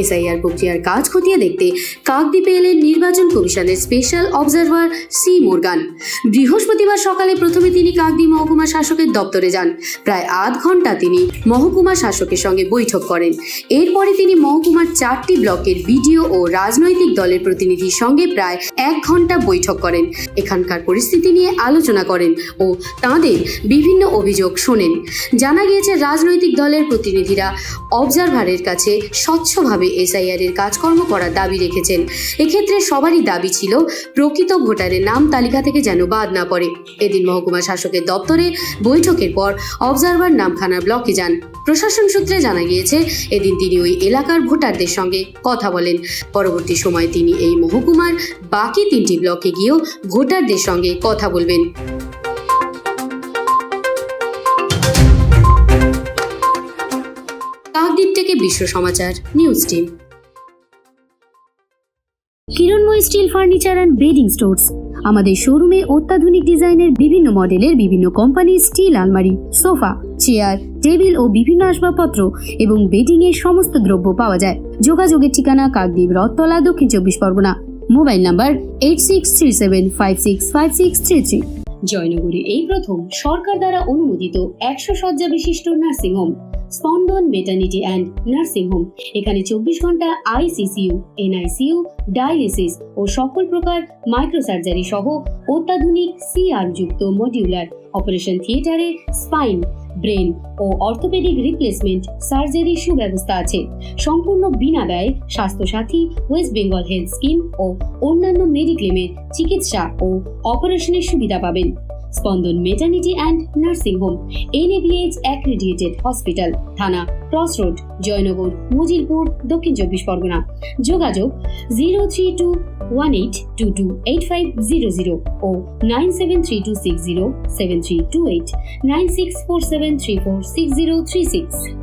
SIR প্রক্রিয়ার কাজ খতিয়ে দেখতে কাকদ্বীপে এলেন নির্বাচন কমিশনের স্পেশাল অবজারভার সি মোরগান। বৃহস্পতিবার সকালে প্রথমে তিনি কাকদ্বীপ মহকুমা শাসকের দপ্তরে যান। প্রায় আধ ঘন্টা তিনি মহকুমা শাসকের সঙ্গে বৈঠক করেন। এরপরে তিনি মহকুমার 4টি ব্লকের বিডিও ও রাজনৈতিক দলের প্রতিনিধির সঙ্গে প্রায় 1 ঘন্টা বৈঠক করেন। এখানকার পরিস্থিতি নিয়ে আলোচনা করেন ও তাঁদের বিভিন্ন অভিযোগ শোনেন। জানা গিয়েছে, রাজনৈতিক দলের প্রতিনিধিরা অবজারভারের কাছে স্বচ্ছভাবে এসআইআর এর কাজকর্ম করার দাবি রেখেছেন। এক্ষেত্রে সবারই দাবি ছিল প্রকৃত ভোটারের নাম তালিকা থেকে যেন বাদ না পড়ে। এদিন মহকুমা শাসকের দপ্তরে বৈঠকের পর অবজারভার নামখানা ব্লকে যান। প্রশাসন সূত্রে জানা গিয়েছে, এদিন তিনি ওই এলাকার ভোটারদের সঙ্গে কথা বলেন। পরবর্তী সময়ে তিনি এই মহকুমার বাকি 3টি ব্লকে গিয়েও ভোটারদের সঙ্গে কথা বলবেন। কাকদ্বীপ থেকে Biswa Samachar news team. Kiranmoy steel furniture and bedding stores. আমাদের শোরুমে অত্যাধুনিক ডিজাইনের বিভিন্ন মডেলের বিভিন্ন কোম্পানির স্টিল আলমারি, সোফা, চেয়ার, টেবিল ও বিভিন্ন আসবাবপত্র এবং বেডিং এর সমস্ত দ্রব্য পাওয়া যায়। যোগাযোগের ঠিকানা কাকদ্বীপ রথতলা, দক্ষিণ 24 পরগনা। Mobile number 8637565633। জয়নগরে এই প্রথম সরকার দ্বারা অনুমোদিত 100 শয্যা বিশিষ্ট নার্সিংহোম স্পন্দন মেটার্নিটি অ্যান্ড নার্সিং হোম। এখানে 24 ঘন্টা আইসিসিইউ, এনআইসিইউ, ডায়ালিসিস ও সকল প্রকার মাইক্রোসার্জারি সহ অত্যাধুনিক সিআর যুক্ত মডিউলার অপারেশন থিয়েটারে স্পাইন, ব্রেন ও অর্থোপেডিক রিপ্লেসমেন্ট সার্জারির সুব্যবস্থা আছে। সম্পূর্ণ বিনা ব্যয় Swasthyasathi, West Bengal health scheme ও অন্যান্য মেডিক্লেমের চিকিৎসা ও অপারেশনের সুবিধা পাবেন। Spandan maternity and nursing home, NABH accredited hospital, Thana cross road, Joynagar, Majilpur, Dakshin 24 Pargana. যোগাযোগ 03218228500 ও 9732607328, 9647346036।